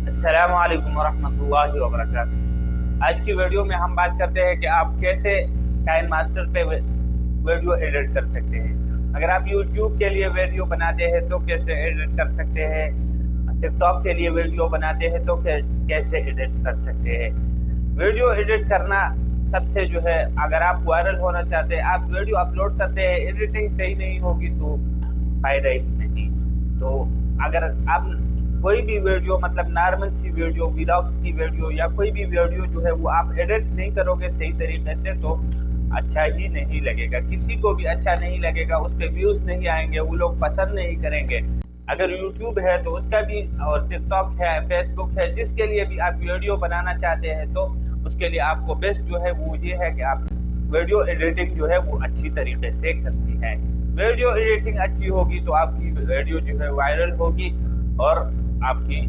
अस्सलामुअलैकुम वरहमतुल्लाहि वबरकातुहू। आज की वीडियो में हम बात करते हैं कि आप कैसे काइन मास्टर पे वीडियो एडिट कर सकते हैं। अगर आप YouTube के लिए वीडियो बनाते हैं तो कैसे एडिट कर सकते हैं, टिकटॉक के लिए वीडियो बनाते हैं तो कैसे एडिट कर सकते हैं। वीडियो एडिट करना सबसे अगर आप वायरल होना चाहते हैं, आप वीडियो अपलोड करते हैं, एडिटिंग सही नहीं होगी तो फायदा ही नहीं। तो अगर आप कोई भी वीडियो नॉर्मल सी वीडियो, व्लॉग्स की वीडियो या कोई भी वीडियो वो आप एडिट नहीं करोगे सही तरीके से तो अच्छा ही नहीं लगेगा, किसी को भी अच्छा नहीं लगेगा, उस पर व्यूज नहीं आएंगे, वो लोग पसंद नहीं करेंगे। अगर यूट्यूब है तो उसका भी, और टिकटॉक है, फेसबुक है, जिसके लिए भी आप वीडियो बनाना चाहते हैं तो उसके लिए आपको बेस्ट वो ये है कि आप वीडियो एडिटिंग वो अच्छी तरीके से करनी है। वीडियो एडिटिंग अच्छी होगी तो आपकी वीडियो वायरल होगी और आपकी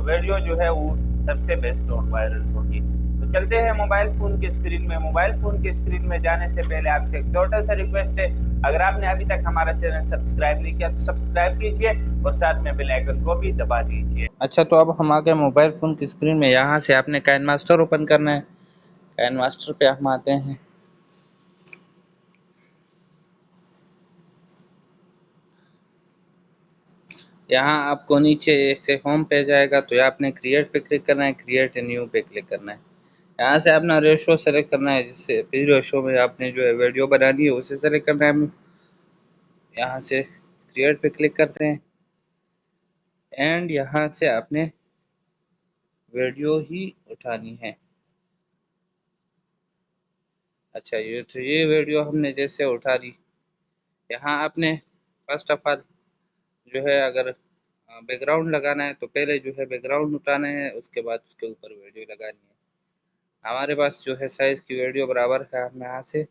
वीडियो वो सबसे बेस्ट और वायरल होगी। तो चलते हैं मोबाइल फोन की स्क्रीन में। मोबाइल फोन की स्क्रीन में जाने से पहले आपसे एक छोटा सा रिक्वेस्ट है, अगर आपने अभी तक हमारा चैनल सब्सक्राइब नहीं किया तो सब्सक्राइब कीजिए और साथ में बेल आइकन को भी दबा दीजिए। अच्छा, तो अब हम आ गए मोबाइल फ़ोन की स्क्रीन में। यहाँ से आपने काइन मास्टर ओपन करना है। काइन मास्टर पे हम आते हैं। यहाँ आपको नीचे से होम पेज आएगा तो आपने क्रिएट पे क्लिक करना है, क्रिएट न्यू पे क्लिक करना है। यहाँ से अपना रेशो सेलेक्ट करना है, जिससे फिर रेशो में आपने वीडियो बनानी है उसे सेलेक्ट करना है। यहाँ से क्रिएट पे क्लिक करते हैं एंड यहाँ से आपने वीडियो ही उठानी है। अच्छा, ये वीडियो हमने जैसे उठा ली। यहाँ आपने फर्स्ट ऑफ ऑल अगर बैकग्राउंड लगाना है तो पहले बैकग्राउंड उठाना है, उसके बाद उसके ऊपर वीडियो लगानी है। हमारे पास साइज की वीडियो बराबर है। हम यहाँ से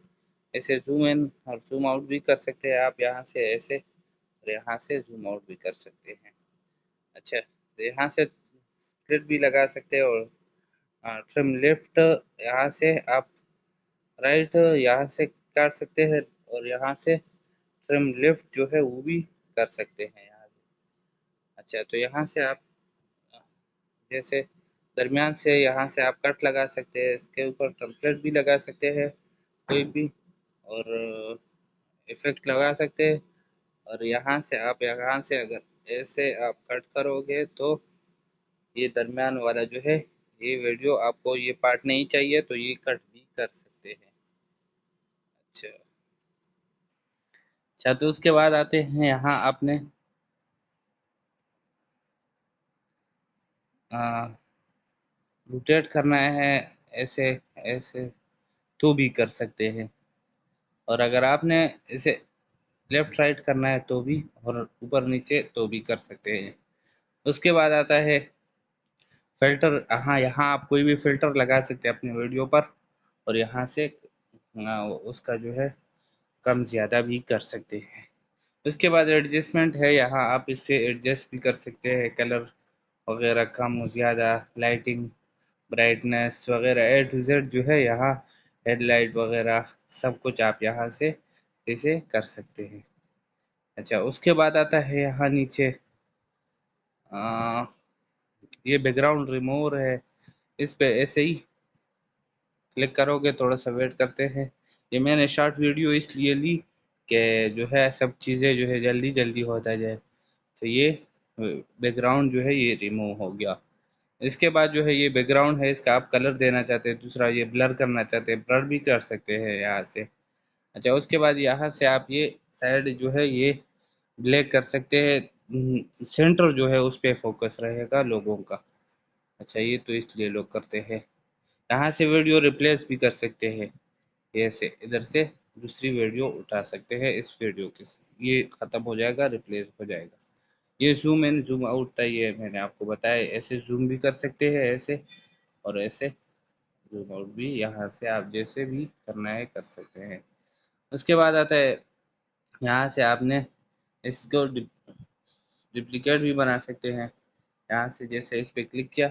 ऐसे जूम इन और जूम आउट भी कर सकते हैं। आप यहाँ से ऐसे और यहाँ से जूम आउट भी कर सकते हैं। अच्छा, तो यहाँ से स्प्लिट भी लगा सकते हैं और ट्रिम लेफ्ट यहाँ से आप राइट यहाँ से काट सकते हैं और यहाँ से ट्रिम लेफ्ट वो भी कर सकते हैं यहाँ से। अच्छा, तो यहाँ से आप जैसे दरमियान से यहाँ से आप कट लगा सकते हैं, इसके ऊपर टेम्पलेट भी लगा सकते हैं कोई भी, और इफेक्ट लगा सकते हैं। और यहाँ से अगर ऐसे आप कट करोगे तो ये दरमियान वाला ये वीडियो आपको ये पार्ट नहीं चाहिए तो ये कट भी कर सकते हैं। अच्छा अच्छा, तो उसके बाद आते हैं यहाँ आपने रोटेट करना है, ऐसे ऐसे तो भी कर सकते हैं। और अगर आपने इसे लेफ्ट राइट करना है तो भी, और ऊपर नीचे तो भी कर सकते हैं। उसके बाद आता है फ़िल्टर। हाँ, यहाँ आप कोई भी फ़िल्टर लगा सकते हैं अपनी वीडियो पर और यहाँ से उसका कम ज़्यादा भी कर सकते हैं। उसके बाद एडजस्टमेंट है, यहाँ आप इससे एडजस्ट भी कर सकते हैं, कलर वगैरह कम ज़्यादा, लाइटिंग, ब्राइटनेस वगैरह ए टू जेड यहाँ हेडलाइट वगैरह सब कुछ आप यहाँ से इसे कर सकते हैं। अच्छा, उसके बाद आता है यहाँ नीचे ये बैकग्राउंड रिमूवर है, इस पे ऐसे ही क्लिक करोगे। थोड़ा सा वेट करते हैं। ये मैंने शॉर्ट वीडियो इसलिए ली कि सब चीज़ें जल्दी जल्दी होता जाए। तो ये बैकग्राउंड ये रिमूव हो गया। इसके बाद ये बैकग्राउंड है, इसका आप कलर देना चाहते हैं, दूसरा ये ब्लर करना चाहते हैं, ब्लर भी कर सकते हैं यहाँ से। अच्छा, उसके बाद यहाँ से आप ये साइड ये ब्लैक कर सकते हैं, सेंटर उस पे फोकस रहेगा लोगों का। अच्छा, ये तो इसलिए लोग करते हैं। यहाँ से वीडियो रिप्लेस भी कर सकते हैं, ऐसे इधर से दूसरी वीडियो उठा सकते हैं। इस वीडियो के ये ख़त्म हो जाएगा, रिप्लेस हो जाएगा। ये जूम इन जूम आउट था, ये मैंने आपको बताया। ऐसे जूम भी कर सकते हैं ऐसे, और ऐसे जूम आउट भी यहाँ से आप जैसे भी करना है कर सकते हैं। उसके बाद आता है यहाँ से आपने इसको डुप्लीकेट भी बना सकते हैं। यहाँ से जैसे इस पर क्लिक किया,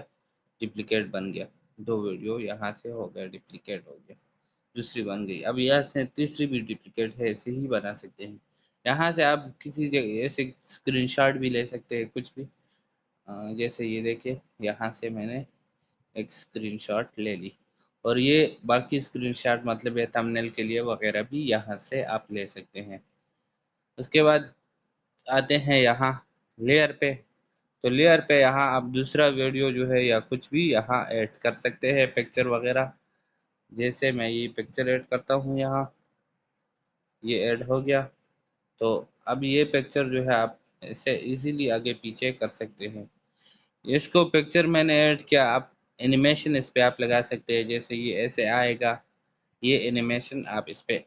डुप्लीकेट बन गया, दो वीडियो यहाँ से हो गया, डुप्लीकेट हो गया, दूसरी बन गई। अब यहाँ से तीसरी भी डुप्लीकेट है, ऐसे ही बना सकते हैं। यहाँ से आप किसी जगह ऐसे स्क्रीनशॉट भी ले सकते हैं, कुछ भी जैसे ये देखिए, यहाँ से मैंने एक स्क्रीनशॉट ले ली, और ये बाकी स्क्रीनशॉट मतलब ये थंबनेल के लिए वगैरह भी यहाँ से आप ले सकते हैं। उसके बाद आते हैं यहाँ लेयर पे। तो लेयर पे यहाँ आप दूसरा वीडियो जो है या कुछ भी यहाँ ऐड कर सकते हैं, पिक्चर वगैरह। जैसे मैं ये पिक्चर ऐड करता हूँ यहाँ, ये ऐड हो गया। तो अब ये पिक्चर जो है आप ऐसे इजीली आगे पीछे कर सकते हैं। इसको पिक्चर मैंने ऐड किया, आप एनिमेशन इस पे आप लगा सकते हैं। जैसे ये ऐसे आएगा, ये एनिमेशन आप इस पे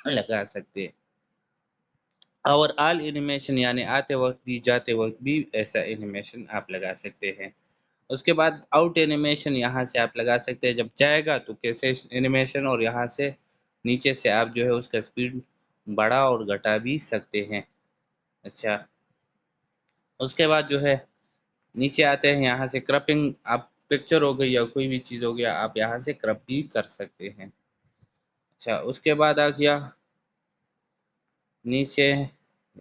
लगा सकते हैं। और ऑल एनिमेशन यानी आते वक्त भी जाते वक्त भी ऐसा एनिमेशन आप लगा सकते हैं। उसके बाद आउट एनिमेशन यहाँ से आप लगा सकते हैं, जब जाएगा तो कैसे एनिमेशन, और यहाँ से नीचे से आप जो है उसका स्पीड बढ़ा और घटा भी सकते हैं। अच्छा, उसके बाद जो है नीचे आते हैं, यहाँ से क्रपिंग, आप पिक्चर हो गई या कोई भी चीज़ हो गया, आप यहाँ से क्रप भी कर सकते हैं। अच्छा, उसके बाद आ गया नीचे,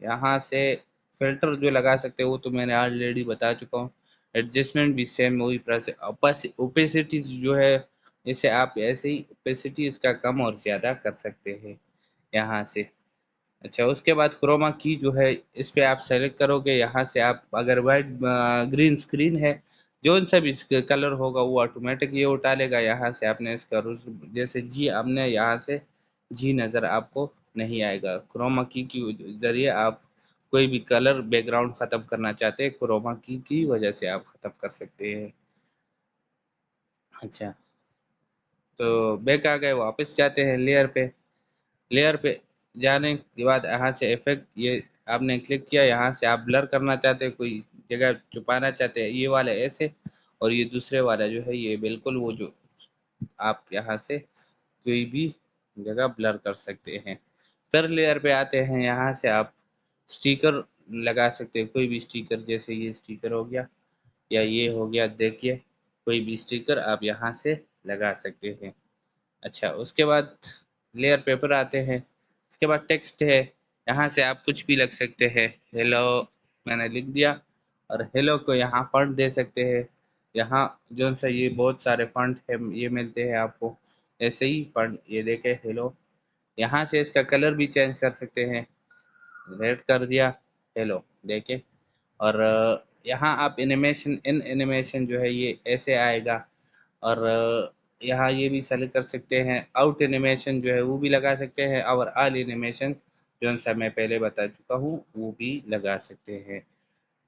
यहाँ से फ़िल्टर जो लगा सकते हैं वो तो मैंने ऑलरेडी बता चुका हूँ। एडजस्टमेंट भी सेम वही प्रोसेस। ओपेसिटी जो है, इसे आप ऐसे ही ओपेसिटी इसका कम और ज़्यादा कर सकते हैं यहाँ से। अच्छा, उसके बाद क्रोमा की जो है इस पे आप सेलेक्ट करोगे, यहाँ से आप अगर वाइट ग्रीन स्क्रीन है, जोन सा भी कलर होगा वो ऑटोमेटिक ये उठा लेगा। यहाँ से आपने इसका जैसे जी आपने यहाँ से जी नज़र आपको नहीं आएगा। क्रोमा की ज़रिए आप कोई भी कलर बैकग्राउंड ख़त्म करना चाहते हैं, क्रोमा की वजह से आप ख़त्म कर सकते हैं। अच्छा, तो बैक आ गए, वापस जाते हैं लेयर पे। लेयर पे जाने के बाद यहाँ से इफेक्ट ये आपने क्लिक किया, यहाँ से आप ब्लर करना चाहते हैं, कोई जगह छुपाना चाहते हैं, ये वाला ऐसे, और ये दूसरे वाला जो है ये बिल्कुल वो जो आप यहाँ से कोई भी जगह ब्लर कर सकते हैं। फिर लेयर पे आते हैं, यहाँ से आप स्टिकर लगा सकते हैं, कोई भी स्टिकर, जैसे ये स्टिकर हो गया या ये हो गया, देखिए कोई भी स्टिकर आप यहाँ से लगा सकते हैं। अच्छा, उसके बाद लेयर पेपर आते हैं। उसके बाद टेक्स्ट है, यहाँ से आप कुछ भी लिख सकते हैं। हेलो मैंने लिख दिया, और हेलो को यहाँ फॉन्ट दे सकते हैं। यहाँ जो सा ये बहुत सारे फॉन्ट है ये मिलते हैं आपको, ऐसे ही फॉन्ट ये देखे हेलो। यहाँ से इसका कलर भी चेंज कर सकते हैं, रेड कर दिया हेलो, देखे। और यहाँ आप एनिमेशन, इन एनिमेशन जो है ये ऐसे आएगा। और यहाँ ये भी सेलेक्ट कर सकते हैं, आउट एनिमेशन जो है वो भी लगा सकते हैं, और ऑल एनिमेशन जो सा मैं पहले बता चुका हूँ वो भी लगा सकते हैं।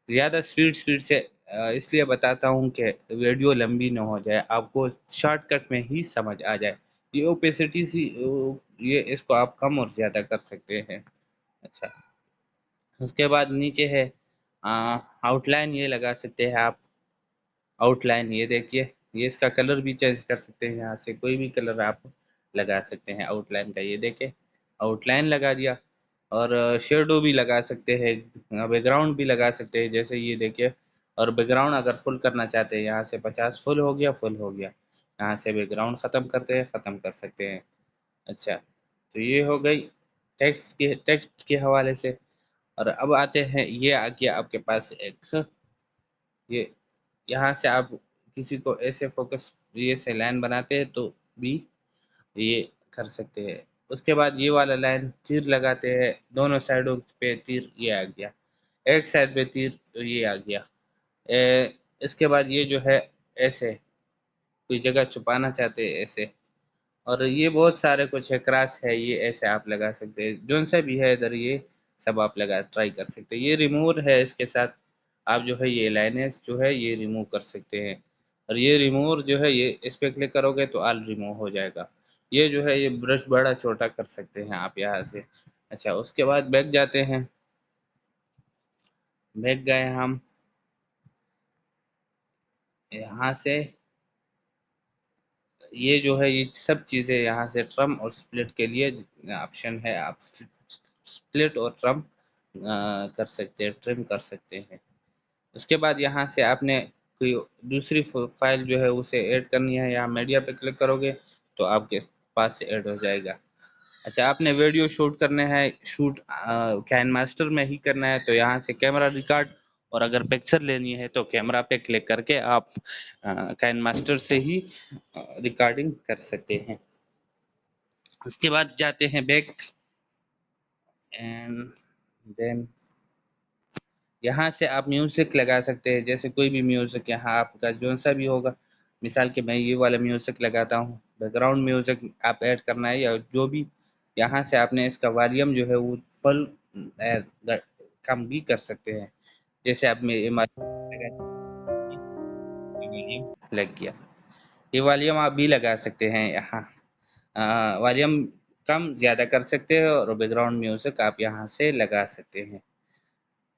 ज़्यादा स्पीड से इसलिए बताता हूँ कि वीडियो लंबी ना हो जाए, आपको शॉर्टकट में ही समझ आ जाए। ये ओपेसिटी सी ये इसको आप कम और ज़्यादा कर सकते हैं। अच्छा, उसके बाद नीचे है आउटलाइन, ये लगा सकते हैं आप। आउटलाइन ये देखिए, ये इसका कलर भी चेंज कर सकते हैं, यहाँ से कोई भी कलर आप लगा सकते हैं आउटलाइन का। ये देखें, आउटलाइन लगा दिया। और शेडो भी लगा सकते हैं, बैकग्राउंड भी लगा सकते हैं, जैसे ये देखिए। और बैकग्राउंड अगर फुल करना चाहते हैं, यहाँ से 50 फुल हो गया, फुल हो गया। यहाँ से बैकग्राउंड ख़त्म करते हैं, ख़त्म कर सकते हैं। अच्छा, तो ये हो गई टेक्स्ट के हवाले से। और अब आते हैं, ये आ गया आपके पास एक, ये यहाँ से आप किसी को ऐसे फोकस ये से लाइन बनाते हैं तो भी ये कर सकते हैं। उसके बाद ये वाला लाइन तीर लगाते हैं, दोनों साइडों पे तीर, ये आ गया। एक साइड पे तीर तो ये आ गया। इसके बाद ये जो है ऐसे कोई जगह छुपाना चाहते हैं ऐसे। और ये बहुत सारे कुछ है, क्रॉस है, ये ऐसे आप लगा सकते हैं, जोन सा भी है इधर ये सब आप लगा ट्राई कर सकते हैं। ये रिमूव है, इसके साथ आप जो है ये लाइनें जो है ये रिमूव कर सकते हैं। और ये रिमूव जो है ये इस पे क्लिक करोगे तो ऑल रिमूव हो जाएगा। ये जो है ये ब्रश बड़ा छोटा कर सकते हैं आप यहाँ से। अच्छा, उसके बाद बैक जाते हैं, बैक गए हम यहाँ से, ये जो है ये सब चीज़ें यहाँ से ट्रम और स्प्लिट के लिए ऑप्शन है, आप स्प्लिट और ट्रम कर सकते हैं, ट्रिम कर सकते हैं। उसके बाद यहाँ से आपने कोई दूसरी फाइल जो है उसे ऐड करनी है, यहाँ मीडिया पे क्लिक करोगे तो आपके पास से ऐड हो जाएगा। अच्छा, आपने वीडियो शूट करने हैं, शूट काइनमास्टर में ही करना है, तो यहाँ से कैमरा रिकॉर्ड और अगर पिक्चर लेनी है तो कैमरा पे क्लिक करके आप काइन मास्टर से ही रिकॉर्डिंग कर सकते हैं। उसके बाद जाते हैं बैक एंड देन यहाँ से आप म्यूज़िक लगा सकते हैं, जैसे कोई भी म्यूज़िक यहाँ आपका जौन सा भी होगा। मिसाल के मैं ये वाला म्यूज़िक लगाता हूँ, बैकग्राउंड म्यूज़िक आप ऐड करना है या जो भी। यहाँ से आपने इसका वॉल्यूम जो है वो फुल कम भी कर सकते हैं। जैसे आप मेरे वॉल्यूम लग गया, ये वॉल्यूम आप भी लगा सकते हैं यहाँ। वॉल्यूम कम ज़्यादा कर सकते हैं और बैकग्राउंड म्यूज़िक आप यहाँ से लगा सकते हैं।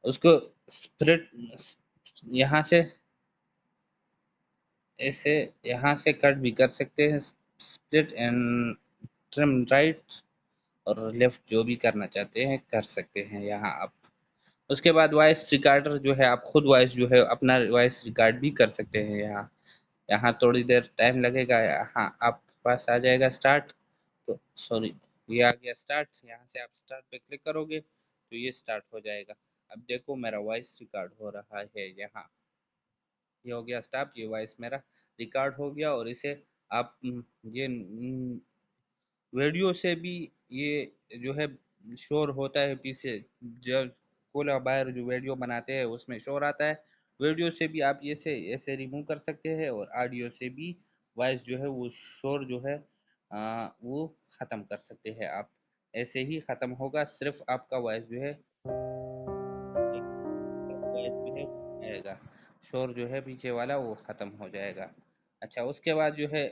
उसको स्प्लिट यहाँ से इसे यहाँ से कट भी कर सकते हैं, स्प्लिट एंड ट्रिम राइट और लेफ्ट जो भी करना चाहते हैं कर सकते हैं यहाँ आप। उसके बाद वॉइस रिकॉर्डर जो है, आप खुद वॉइस जो है अपना वॉइस रिकॉर्ड भी कर सकते हैं यहाँ। यहाँ थोड़ी देर टाइम लगेगा, यहाँ आपके पास आ जाएगा स्टार्ट। तो सॉरी, ये आ गया स्टार्ट। यहाँ से आप स्टार्ट पे क्लिक करोगे तो ये स्टार्ट हो जाएगा। अब देखो मेरा वॉइस रिकॉर्ड हो रहा है यहाँ। ये हो गया स्टॉप, ये वॉइस मेरा रिकॉर्ड हो गया। और इसे आप ये वीडियो से भी ये जो है शोर होता है पीछे, जब कोला बाहर जो वीडियो बनाते हैं उसमें शोर आता है। वीडियो से भी आप ये से ऐसे रिमूव कर सकते हैं और ऑडियो से भी वॉइस जो है वो शोर जो है वो ख़त्म कर सकते हैं आप। ऐसे ही ख़त्म होगा, सिर्फ आपका वॉइस जो है वॉइस जो है आएगा, शोर जो है पीछे वाला वो ख़त्म हो जाएगा। अच्छा, उसके बाद जो है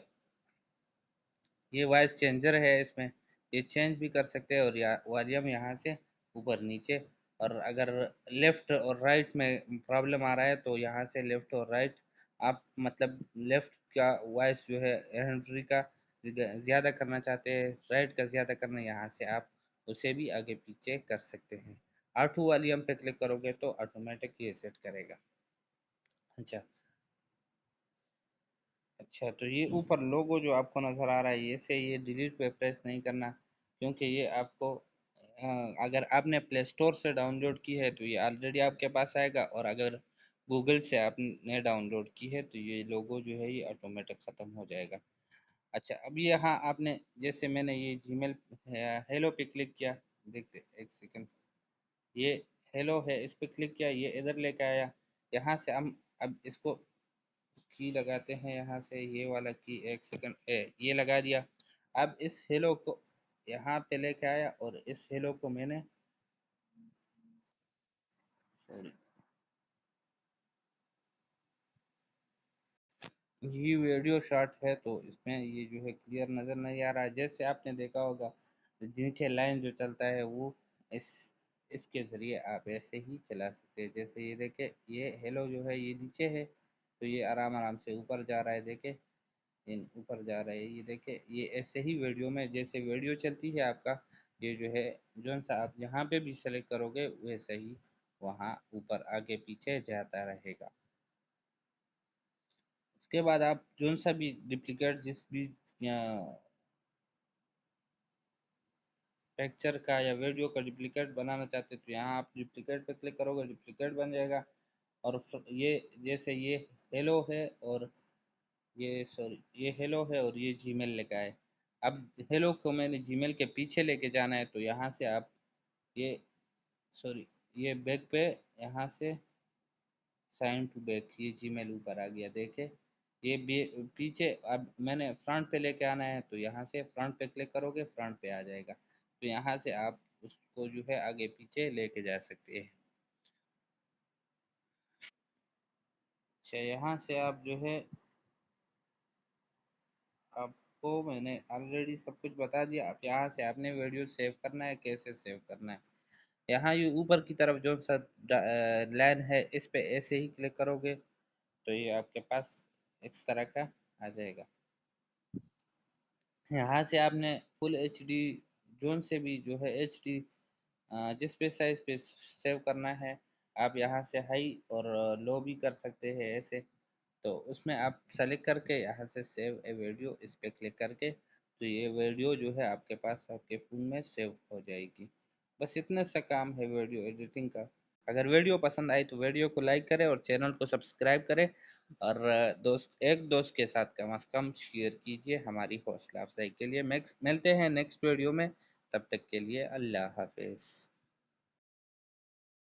ये वॉइस चेंजर है, इसमें ये चेंज भी कर सकते हैं और या वॉल्यूम यहाँ से ऊपर नीचे। और अगर लेफ़्ट और राइट में प्रॉब्लम आ रहा है तो यहाँ से लेफ़्ट और राइट आप मतलब लेफ़्ट का वॉइस जो है हैंड फ्री का ज़्यादा करना चाहते हैं, राइट का ज़्यादा करना, यहाँ से आप उसे भी आगे पीछे कर सकते हैं। ऑटो वॉल्यूम पे क्लिक करोगे तो ऑटोमेटिक ये सेट करेगा। अच्छा अच्छा, तो ये ऊपर लोगो जो आपको नज़र आ रहा है, ये से ये डिलीट पे प्रेस नहीं करना, क्योंकि ये आपको अगर आपने प्ले स्टोर से डाउनलोड की है तो ये ऑलरेडी आपके पास आएगा, और अगर गूगल से आपने डाउनलोड की है तो ये लोगो जो है ये ऑटोमेटिक ख़त्म हो जाएगा। अच्छा, अब यहाँ आपने जैसे मैंने ये जीमेल हेलो पे क्लिक किया, देखते एक सेकंड, ये हेलो है, इस पे क्लिक किया, ये इधर लेके आया। यहाँ से हम अब इसको की लगाते हैं, यहाँ से ये वाला की, एक सेकंड ये लगा दिया। अब इस हेलो को यहाँ पे लेके आया और इस हेलो को मैंने सॉरी, ये वीडियो शॉट है तो इसमें ये जो है क्लियर नज़र नहीं आ रहा है। जैसे आपने देखा होगा नीचे लाइन जो चलता है वो इस इसके ज़रिए आप ऐसे ही चला सकते हैं। जैसे ये देखे, ये हेलो जो है ये नीचे है तो ये आराम आराम से ऊपर जा रहा है, देखे इन ऊपर जा रहा है, ये देखे। ये ऐसे ही वीडियो में जैसे वीडियो चलती है आपका, ये जो है जौन सा आप यहाँ पे भी सेलेक्ट करोगे वैसे ही वहाँ ऊपर आगे पीछे जाता रहेगा। उसके बाद आप जौन सा भी डुप्लीकेट जिस भी पिक्चर का या वीडियो का डुप्लीकेट बनाना चाहते हो तो यहाँ आप डुप्लीकेट पे क्लिक करोगे, डुप्लीकेट बन जाएगा। और ये जैसे ये हेलो है और ये सॉरी ये हेलो है और ये जीमेल लिखा है। अब हेलो को मैंने जीमेल के पीछे लेके जाना है तो यहाँ से आप ये सॉरी ये बैक पे यहाँ से साइन टू बैक, ये जीमेल ऊपर आ गया, देखे। ये पीछे अब मैंने फ्रंट पे लेके आना है तो यहाँ से फ्रंट पे क्लिक करोगे, फ्रंट पे आ जाएगा। तो यहाँ से आप उसको जो है आगे पीछे लेके जा सकते हैं। अच्छा, यहाँ से आप जो है आपको मैंने ऑलरेडी सब कुछ बता दिया। आप यहाँ से आपने वीडियो सेव करना है, कैसे सेव करना है। यहाँ ये ऊपर की तरफ जो सा लाइन है इस पे ऐसे ही क्लिक करोगे तो ये आपके पास इस तरह का आ जाएगा। यहाँ से आपने फुल एच डी जोन से भी जो है एच डी जिस पे साइज पे सेव करना है, आप यहाँ से हाई और लो भी कर सकते हैं ऐसे। तो उसमें आप सेलेक्ट करके यहाँ से सेव ए वीडियो इस पे क्लिक करके तो ये वीडियो जो है आपके पास आपके फ़ोन में सेव हो जाएगी। बस इतना सा काम है वीडियो एडिटिंग का। अगर वीडियो पसंद आई तो वीडियो को लाइक करें और चैनल को सब्सक्राइब करें, और एक दोस्त के साथ कम से कम शेयर कीजिए हमारी हौसला अफजाई के लिए। मिलते हैं नेक्स्ट वीडियो में, तब तक के लिए अल्लाह हाफिज़।